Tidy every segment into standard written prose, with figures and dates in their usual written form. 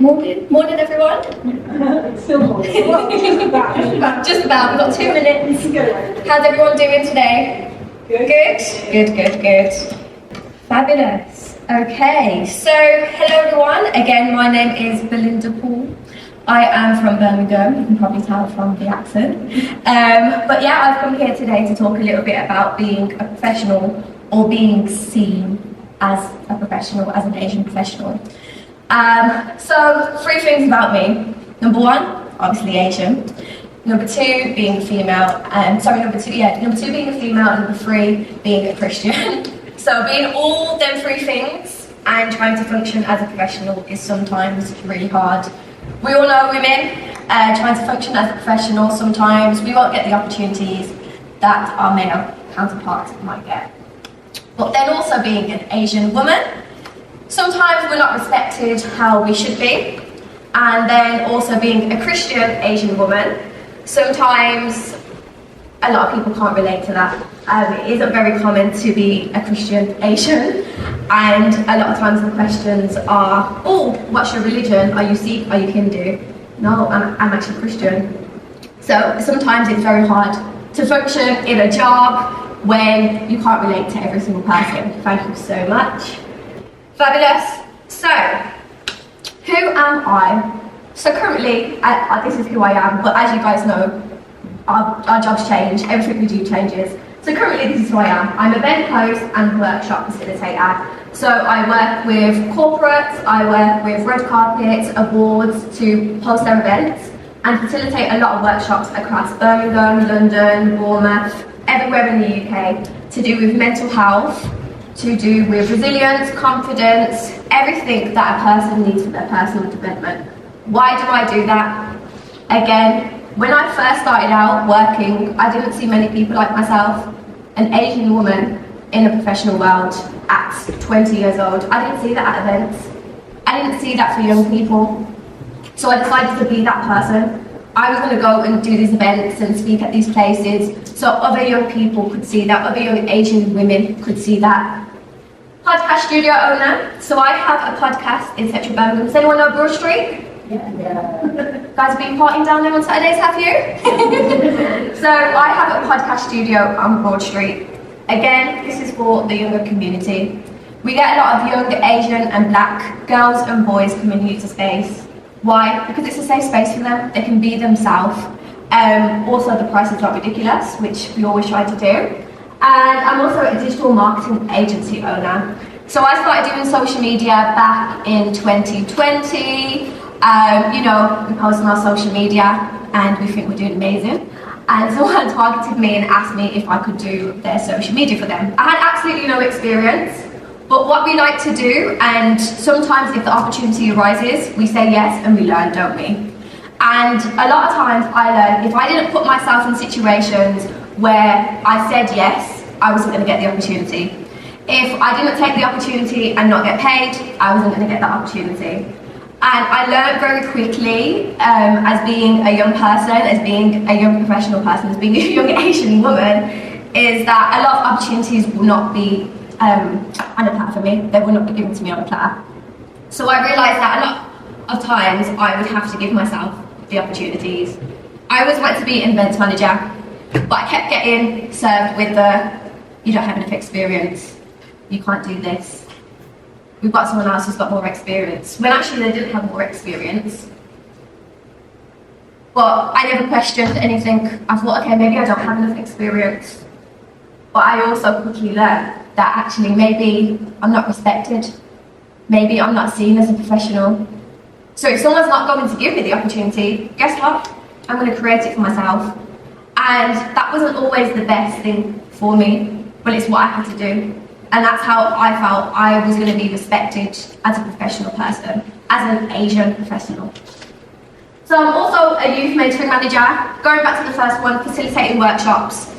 Morning everyone. Still morning. Just about, we've got 2 minutes. How's everyone doing today? Good. Fabulous. Okay, so hello everyone. Again, my name is Belinda Paul. I am from Birmingham, you can probably tell from the accent. But yeah, I've come here today to talk a little bit about being a professional or being seen as a professional, as an Asian professional. So 3 things about me. Number 1, obviously Asian. Number 2, being female. Number 2 being a female, and number 3, being a Christian. So being all them 3 things and trying to function as a professional is sometimes really hard. We all know women trying to function as a professional, sometimes we won't get the opportunities that our male counterparts might get. But then also being an Asian woman, sometimes we're not respected how we should be. And then also being a Christian Asian woman, sometimes a lot of people can't relate to that. It isn't very common to be a Christian Asian, and a lot of times the questions are, oh, what's your religion? Are you Sikh? Are you Hindu? No, I'm actually Christian. So sometimes it's very hard to function in a job when you can't relate to every single person. Thank you so much. Fabulous. So, who am I? So currently, this is who I am, but as you guys know, our jobs change, everything we do changes. So currently this is who I am. I'm an event host and workshop facilitator. So I work with corporates, I work with red carpets, awards to host their events and facilitate a lot of workshops across Birmingham, London, Bournemouth, everywhere in the UK to do with mental health, to do with resilience, confidence, everything that a person needs for their personal development. Why do I do that? Again, when I first started out working, I didn't see many people like myself, an Asian woman in a professional world at 20 years old. I didn't see that at events. I didn't see that for young people. So I decided to be that person. I was going to go and do these events and speak at these places so other young people could see that, other young Asian women could see that. Podcast studio owner. So I have a podcast in Central Birmingham. Does anyone know Broad Street? Yeah. Guys have been partying down there on Saturdays, have you? So I have a podcast studio on Broad Street. Again, this is for the younger community. We get a lot of young Asian and black girls and boys coming here to space. Why? Because it's a safe space for them. They can be themselves. Also, the prices are ridiculous, which we always try to do. And I'm also a digital marketing agency owner. So I started doing social media back in 2020. We post on our social media and we think we're doing amazing. And someone targeted me and asked me if I could do their social media for them. I had absolutely no experience, but what we like to do, and sometimes if the opportunity arises, we say yes and we learn, don't we? And a lot of times I learned if I didn't put myself in situations where I said yes, I wasn't going to get the opportunity. If I didn't take the opportunity and not get paid, I wasn't going to get that opportunity. And I learned very quickly, as being a young person, as being a young professional person, as being a young Asian woman, is that a lot of opportunities will not be on a platter for me. They will not be given to me on a platter. So I realised that a lot of times I would have to give myself the opportunities. I always wanted to be an events manager, but I kept getting served with the, you don't have enough experience, you can't do this. We've got someone else who's got more experience. When actually they didn't have more experience. But I never questioned anything. I thought, okay, maybe I don't have enough experience. But I also quickly learned that actually maybe I'm not respected. Maybe I'm not seen as a professional. So if someone's not going to give me the opportunity, guess what? I'm going to create it for myself. And that wasn't always the best thing for me, but it's what I had to do. And that's how I felt I was going to be respected as a professional person, as an Asian professional. So I'm also a youth mentoring manager. Going back to the first one, facilitating workshops.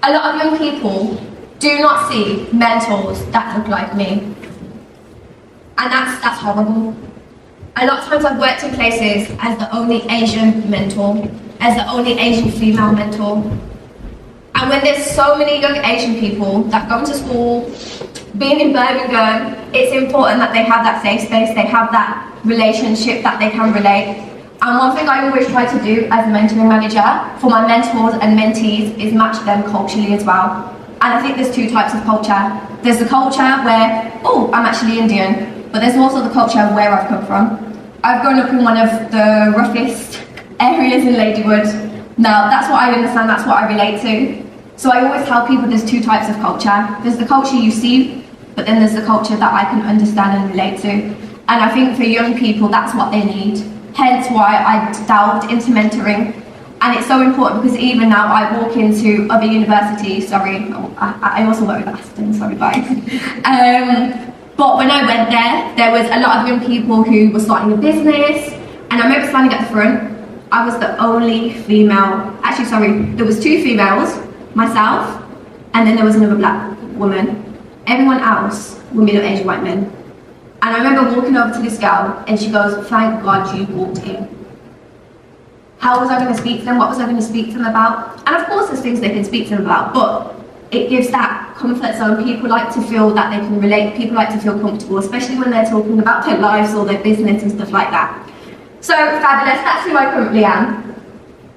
A lot of young people do not see mentors that look like me. And that's horrible. A lot of times I've worked in places as the only Asian mentor, as the only Asian female mentor. And when there's so many young Asian people that go to school, being in Birmingham, it's important that they have that safe space, they have that relationship that they can relate. And one thing I always try to do as a mentoring manager for my mentors and mentees is match them culturally as well. And I think there's two types of culture. There's the culture where, oh, I'm actually Indian, but there's also the culture of where I've come from. I've grown up in one of the roughest areas in Ladywood. Now, that's what I understand, that's what I relate to. So I always tell people there's two types of culture. There's the culture you see, but then there's the culture that I can understand and relate to. And I think for young people, that's what they need. Hence why I delved into mentoring. And it's so important because even now I walk into other universities, sorry, I also work with Aston, sorry guys. But when I went there, there was a lot of young people who were starting a business, and I remember standing at the front. I was the only female, actually sorry, there was two females, myself, and then there was another black woman. Everyone else were middle-aged white men. And I remember walking over to this girl, and she goes, "Thank God you walked in." How was I going to speak to them? What was I going to speak to them about? And of course there's things they can speak to them about, but it gives that comfort zone. People like to feel that they can relate, people like to feel comfortable, especially when they're talking about their lives or their business and stuff like that. So fabulous, that's who I currently am.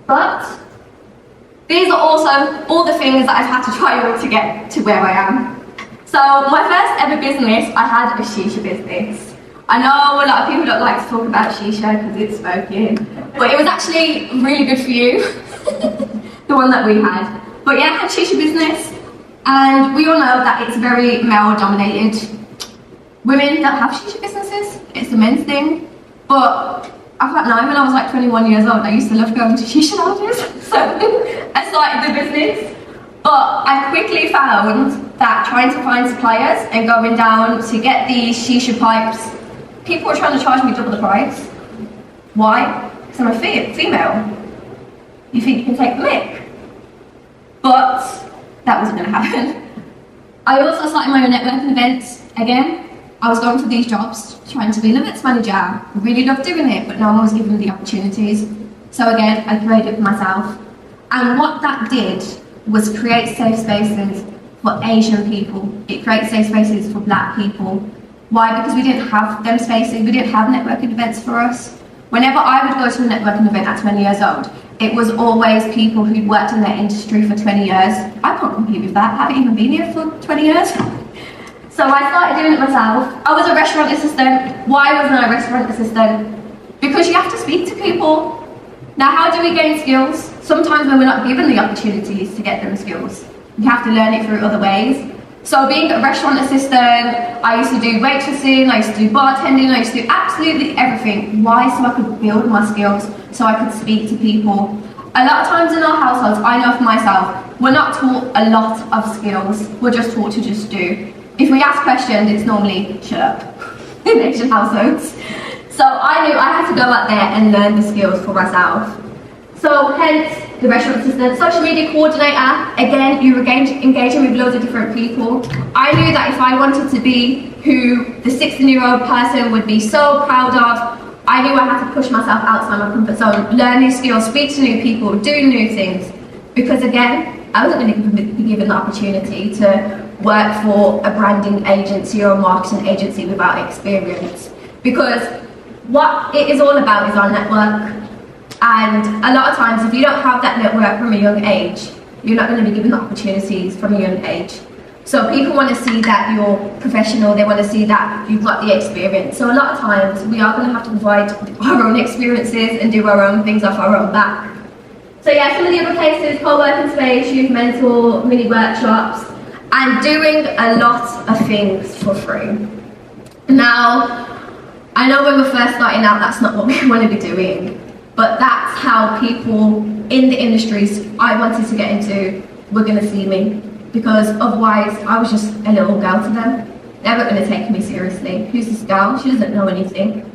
But these are also all the things that I've had to try to get to where I am. So my first ever business, I had a shisha business. I know a lot of people don't like to talk about shisha because it's smoking, but it was actually really good for you, the one that we had. But yeah, I had a shisha business, and we all know that it's very male dominated. Women don't have shisha businesses, it's a men's thing. But I can't lie, when I was like 21 years old, I used to love going to shisha lounges, so I started the business. But I quickly found that trying to find suppliers and going down to get these shisha pipes, people were trying to charge me double the price. Why? Because I'm a female. You think you can take the mick? But that wasn't going to happen. I also started my own networking events again. I was going for these jobs, trying to be an events manager. I really loved doing it, but no one was giving me the opportunities. So again, I created it for myself. And what that did was create safe spaces for Asian people. It creates safe spaces for black people. Why? Because we didn't have them spaces, we didn't have networking events for us. Whenever I would go to a networking event at 20 years old, it was always people who'd worked in their industry for 20 years. I can't compete with that, I haven't even been here for 20 years. So I started doing it myself. I was a restaurant assistant. Why wasn't I a restaurant assistant? Because you have to speak to people. Now, how do we gain skills? Sometimes when we're not given the opportunities to get them skills, you have to learn it through other ways. So being a restaurant assistant, I used to do waitressing, I used to do bartending, I used to do absolutely everything. Why? So I could build my skills, so I could speak to people. A lot of times in our households, I know for myself, we're not taught a lot of skills, we're just taught to just do. If we ask questions, it's normally, shut up, in Asian households. So I knew I had to go out there and learn the skills for myself. So hence, the restaurant assistant, social media coordinator, again, you were engaging with loads of different people. I knew that if I wanted to be who the 16-year-old person would be so proud of, I knew I had to push myself outside my comfort zone, learn new skills, speak to new people, do new things. Because again, I wasn't going to be given the opportunity to work for a branding agency or a marketing agency without experience. Because what it is all about is our network. And a lot of times, if you don't have that network from a young age, you're not going to be given the opportunities from a young age. So people want to see that you're professional, they want to see that you've got the experience. So a lot of times, we are going to have to provide our own experiences and do our own things off our own back. So yeah, some of the other places, co-working space, youth mentor, mini workshops, and doing a lot of things for free. Now, I know when we're first starting out, that's not what we want to be doing. But that's how people in the industries I wanted to get into were going to see me. Because otherwise, I was just a little girl to them. They weren't going to take me seriously. Who's this girl? She doesn't know anything.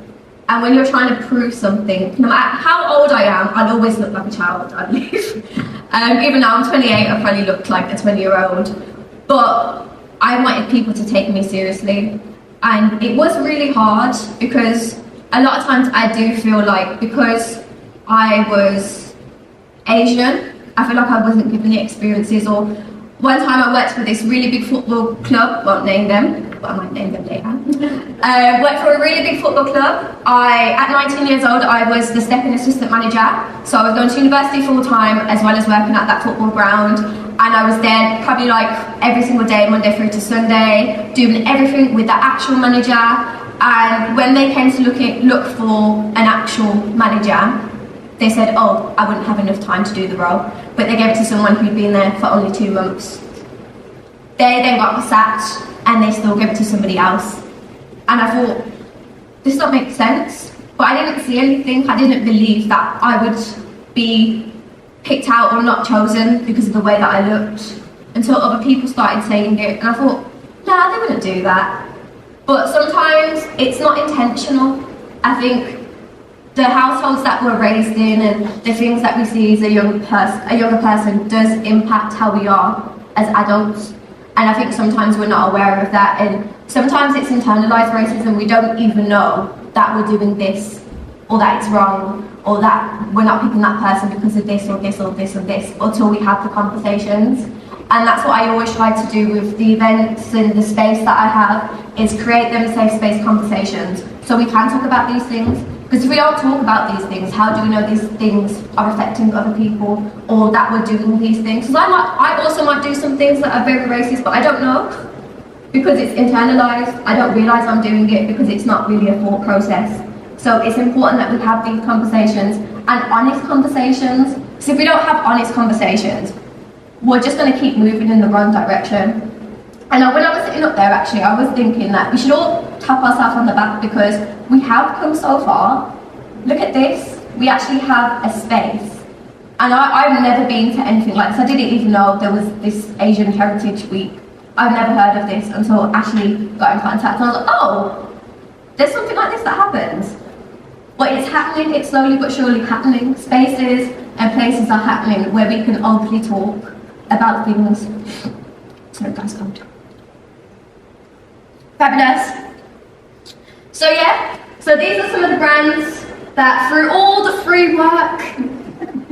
And when you're trying to prove something, no matter how old I am, I'd always look like a child, I believe. Even now I'm 28, I probably look like a 20-year-old. But I wanted people to take me seriously. And it was really hard because a lot of times I do feel like because I was Asian, I feel like I wasn't given the experiences. Or one time I worked for this really big football club, won't name them, but I might name them later. Worked for a really big football club. At 19 years old, I was the stepping assistant manager. So I was going to university full time as well as working at that football ground. And I was there probably like every single day, Monday through to Sunday, doing everything with the actual manager. And when they came to look for an actual manager, they said, oh, I wouldn't have enough time to do the role. But they gave it to someone who'd been there for only 2 months. They then got sacked and they still gave it to somebody else. And I thought, this don't make sense. But I didn't see anything. I didn't believe that I would be picked out or not chosen because of the way that I looked until other people started saying it. And I thought, nah, they wouldn't do that. But sometimes it's not intentional. I think the households that we're raised in and the things that we see as a younger person does impact how we are as adults. And I think sometimes we're not aware of that, and sometimes it's internalized racism. We don't even know that we're doing this, or that it's wrong, or that we're not picking that person because of this or this or this or this, until we have the conversations. And that's what I always try to do with the events and the space that I have, is create them safe space conversations so we can talk about these things. Because if we don't talk about these things, how do we know these things are affecting other people, or that we're doing these things? Because I also might do some things that are very racist, but I don't know, because it's internalized. I don't realize I'm doing it because it's not really a thought process. So it's important that we have these conversations, and honest conversations. So if we don't have honest conversations, we're just going to keep moving in the wrong direction. And when I was sitting up there, actually, I was thinking that we should all tap ourselves on the back because we have come so far. Look at this. We actually have a space. And I've never been to anything like this. I didn't even know there was this Asian Heritage Week. I've never heard of this until Ashley got in contact. And I was like, oh, there's something like this that happens. But it's happening. It's slowly but surely happening. Spaces and places are happening where we can openly talk about things. Sorry, guys, come on. Fabulous. So yeah, so these are some of the brands that through all the free work,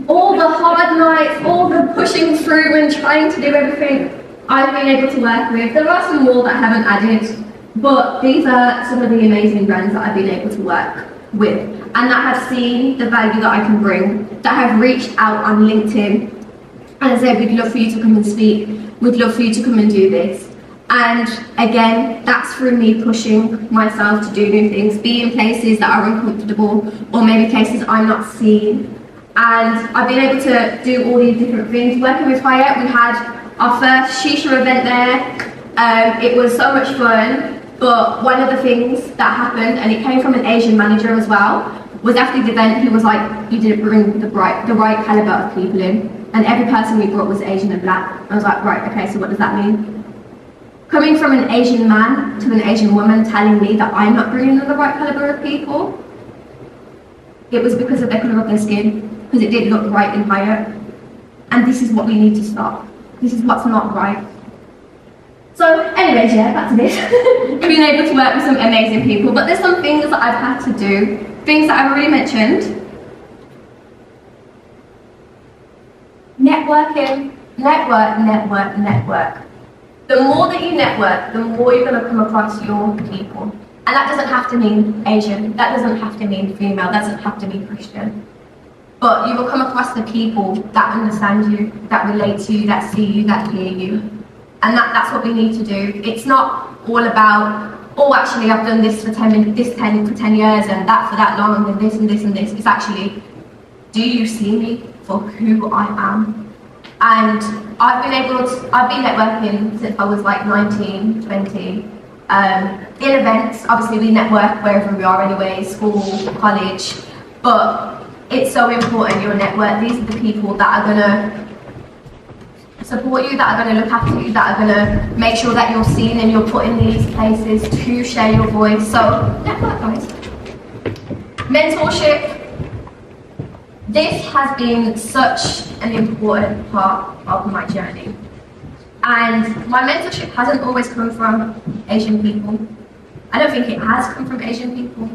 all the hard nights, all the pushing through and trying to do everything, I've been able to work with. There are some more that I haven't added, but these are some of the amazing brands that I've been able to work with and that have seen the value that I can bring, that have reached out on LinkedIn and said, we'd love for you to come and speak, we'd love for you to come and do this. And again, that's through me pushing myself to do new things, be in places that are uncomfortable, or maybe places I'm not seen. And I've been able to do all these different things. Working with Hayat, we had our first Shisha event there. It was so much fun, but one of the things that happened, and it came from an Asian manager as well, was after the event, he was like, you didn't bring the right caliber of people in, and every person we brought was Asian and black. I was like, right, okay, so what does that mean? Coming from an Asian man to an Asian woman telling me that I'm not bringing in the right caliber of people, it was because of the colour of their skin, because it didn't look right in Hayat. And this is what we need to stop. This is what's not right. So anyways, yeah, back to this. Being able to work with some amazing people, but there's some things that I've had to do, things that I've already mentioned. Networking, network. The more that you network, the more you're going to come across your people. And that doesn't have to mean Asian, that doesn't have to mean female, that doesn't have to be Christian. But you will come across the people that understand you, that relate to you, that see you, that hear you. And that's what we need to do. It's not all about, oh, actually, I've done this for 10 years and that for that long, and this and this and this. It's actually, do you see me for who I am? And I've been networking since I was like 19, 20. In events, obviously we network wherever we are anyway, school, college, but it's so important your network. These are the people that are gonna support you, that are gonna look after you, that are gonna make sure that you're seen and you're put in these places to share your voice. So, network, guys. Mentorship. This has been such an important part of my journey. And my mentorship hasn't always come from Asian people. I don't think it has come from Asian people,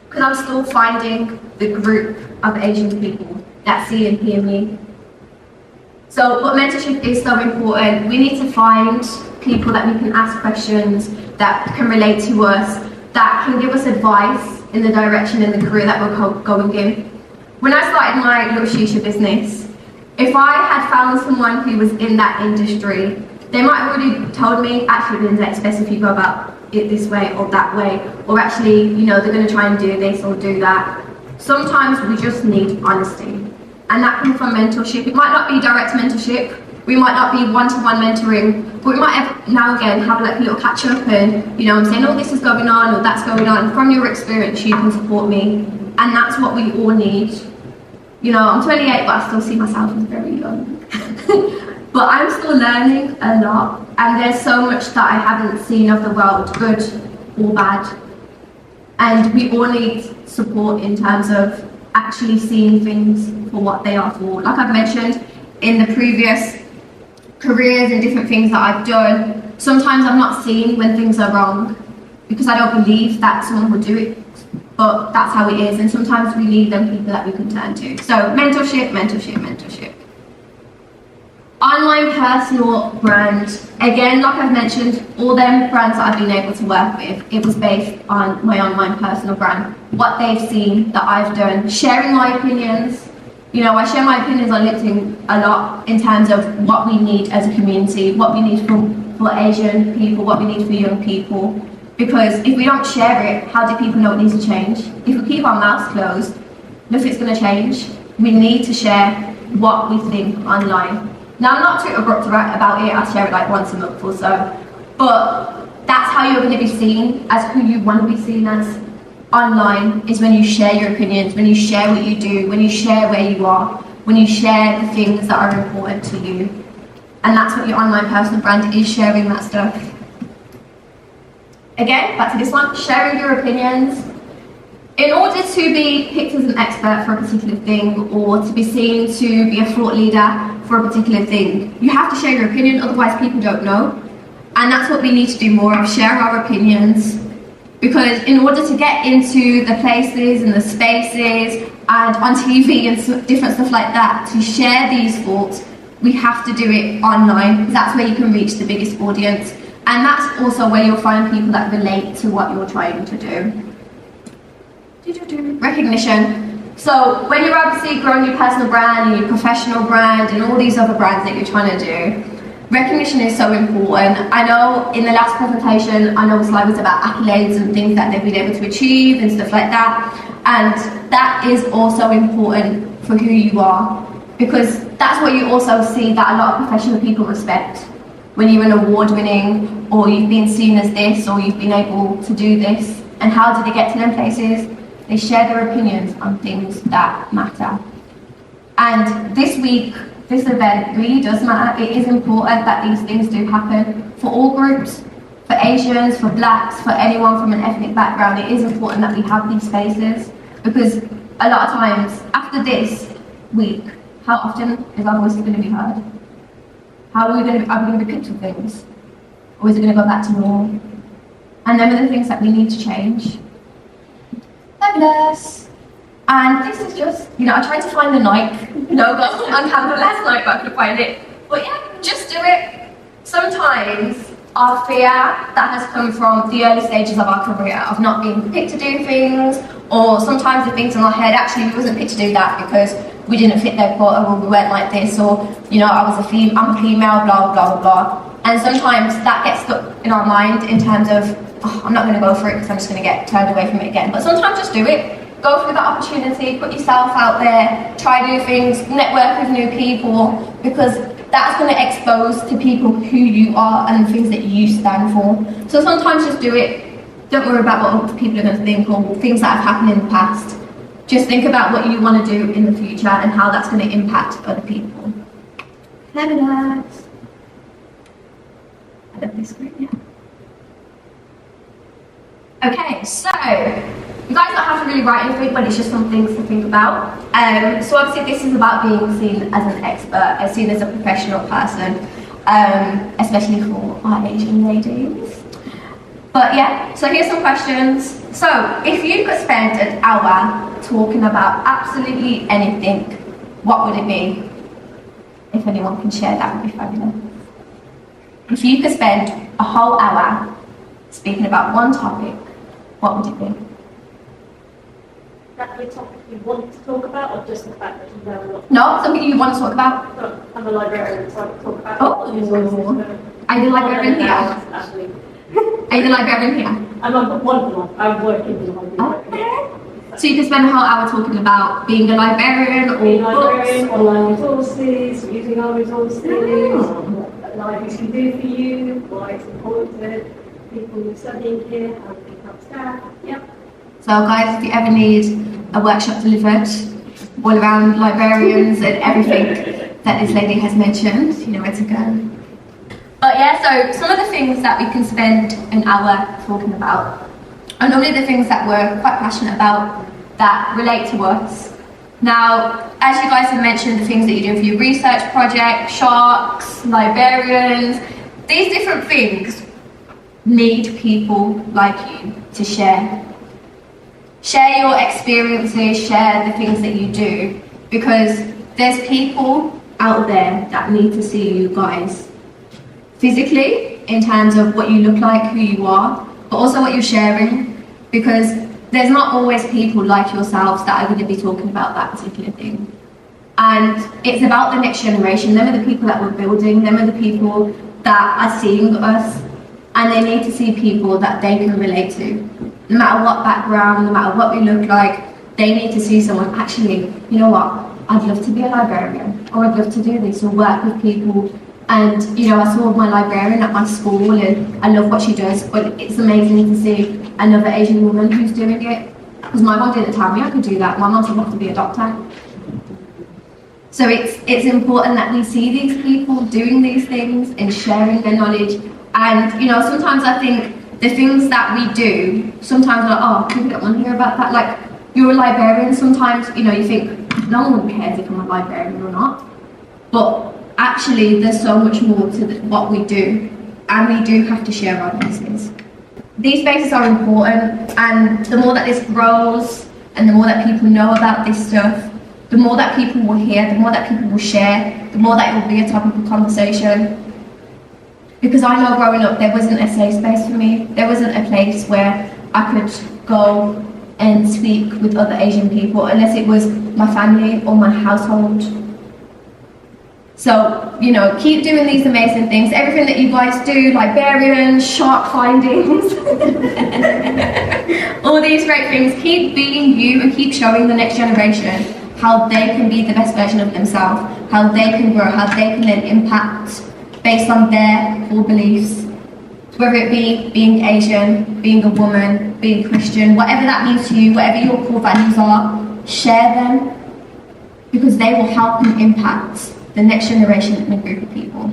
because I'm still finding the group of Asian people that see and hear me. So, but mentorship is so important. We need to find people that we can ask questions, that can relate to us, that can give us advice in the direction and the career that we're going in. When I started my little shisha business, if I had found someone who was in that industry, they might have already told me, actually, Linda, it's best if you go about it this way or that way, or actually, you know, they're going to try and do this or do that. Sometimes we just need honesty, and that comes from mentorship. It might not be direct mentorship, we might not be one-to-one mentoring, but we might have, now and again have like a little catch-up and, you know, I'm saying, oh, this is going on or that's going on. From your experience, you can support me, and that's what we all need. You know, I'm 28, but I still see myself as very young. But I'm still learning a lot, and there's so much that I haven't seen of the world, good or bad. And we all need support in terms of actually seeing things for what they are for. Like I've mentioned in the previous careers and different things that I've done, sometimes I'm not seeing when things are wrong because I don't believe that someone would do it. But that's how it is, and sometimes we need them people that we can turn to. So mentorship, mentorship, mentorship. Online personal brand. Again, like I've mentioned, all them brands that I've been able to work with, it was based on my online personal brand. What they've seen that I've done, sharing my opinions. You know, I share my opinions on LinkedIn a lot in terms of what we need as a community, what we need for Asian people, what we need for young people. Because if we don't share it, how do people know it needs to change? If we keep our mouths closed, nothing's going to change. We need to share what we think online. Now, I'm not too abrupt about it. I share it like once a month or so. But that's how you're going to be seen as who you want to be seen as online, is when you share your opinions, when you share what you do, when you share where you are, when you share the things that are important to you. And that's what your online personal brand is, sharing that stuff. Again, back to this one, sharing your opinions. In order to be picked as an expert for a particular thing, or to be seen to be a thought leader for a particular thing, you have to share your opinion, otherwise people don't know. And that's what we need to do more of, share our opinions. Because in order to get into the places and the spaces and on TV and different stuff like that, to share these thoughts, we have to do it online, because that's where you can reach the biggest audience. And that's also where you'll find people that relate to what you're trying to do. Recognition. So when you're obviously growing your personal brand and your professional brand and all these other brands that you're trying to do, recognition is so important. I know in the last presentation, I know the slide was about accolades and things that they've been able to achieve and stuff like that. And that is also important for who you are, because that's what you also see that a lot of professional people respect. When you're an award winning, or you've been seen as this, or you've been able to do this, and how do they get to them places? They share their opinions on things that matter. And this week, this event really does matter. It is important that these things do happen for all groups, for Asians, for blacks, for anyone from an ethnic background. It is important that we have these spaces, because a lot of times after this week, how often is our voices going to be heard? How are we going to be picked for things? Or is it going to go back to normal? And them are the things that we need to change. Fabulous. And this is just, you know, I tried to find the Nike logo on camera last night, but I couldn't find it. But yeah, just do it. Sometimes our fear that has come from the early stages of our career, of not being picked to do things, or sometimes the things in our head, actually we wasn't picked to do that because we didn't fit their quota, or we weren't like this, or, you know, I'm a female, blah, blah, blah, blah. And sometimes that gets stuck in our mind in terms of, oh, I'm not going to go for it because I'm just going to get turned away from it again. But sometimes just do it. Go through that opportunity, put yourself out there, try new things, network with new people, because that's going to expose to people who you are and the things that you stand for. So sometimes just do it. Don't worry about what other people are going to think or things that have happened in the past. Just think about what you want to do in the future and how that's going to impact other people. Cleverness. I love this screen, yeah. Okay, so you guys don't have to really write anything, but it's just some things to think about. So obviously this is about being seen as an expert, as seen as a professional person, especially for our Asian ladies. But yeah, so here's some questions. So if you could spend an hour talking about absolutely anything, what would it be? If anyone can share, that would be fabulous. If you could spend a whole hour speaking about one topic, what would it be? That the topic you want to talk about, or just the fact that you know a lot? No, something you want to talk about? I'm a librarian, so I can talk about. Oh. Are you the librarian here? Actually, Are you the librarian here? I'm on one. I work in the library. Okay. So you can spend a whole hour talking about being a librarian or Being a librarian, books. online resources, using our resources, what libraries can do for you, why it's important, people studying here, how to pick up staff. Yep. So guys, if you ever need a workshop delivered all around librarians and everything that this lady has mentioned, you know where to go. But yeah, so some of the things that we can spend an hour talking about are normally the things that we're quite passionate about that relate to us. Now, as you guys have mentioned, the things that you do for your research project, sharks, librarians, these different things need people like you to share. Share your experiences, share the things that you do, because there's people out there that need to see you guys physically, in terms of what you look like, who you are, but also what you're sharing, because there's not always people like yourselves that are going to be talking about that particular thing. And it's about the next generation. Them are the people that we're building, them are the people that are seeing us, and they need to see people that they can relate to. No matter what background, no matter what we look like, they need to see someone, actually, you know what, I'd love to be a librarian, or I'd love to do this, or work with people. And, you know, I saw my librarian at my school and I love what she does, but it's amazing to see another Asian woman who's doing it. Because my mum didn't tell me I could do that. My mum said I have to be a doctor. So it's important that we see these people doing these things and sharing their knowledge. And, you know, sometimes I think the things that we do, sometimes we're like, oh, people don't want to hear about that. Like, you're a librarian, sometimes, you know, you think, no one cares if I'm a librarian or not. But actually, there's so much more to what we do, and we do have to share our voices. These spaces are important, and the more that this grows, and the more that people know about this stuff, the more that people will hear, the more that people will share, the more that it will be a topic of conversation. Because I know growing up, there wasn't a safe space for me. There wasn't a place where I could go and speak with other Asian people, unless it was my family or my household. So, you know, keep doing these amazing things. Everything that you guys do, librarians, shark findings, all these great things, keep being you and keep showing the next generation how they can be the best version of themselves, how they can grow, how they can then impact based on their core beliefs. Whether it be being Asian, being a woman, being Christian, whatever that means to you, whatever your core values are, share them, because they will help and impact the next generation and a group of people.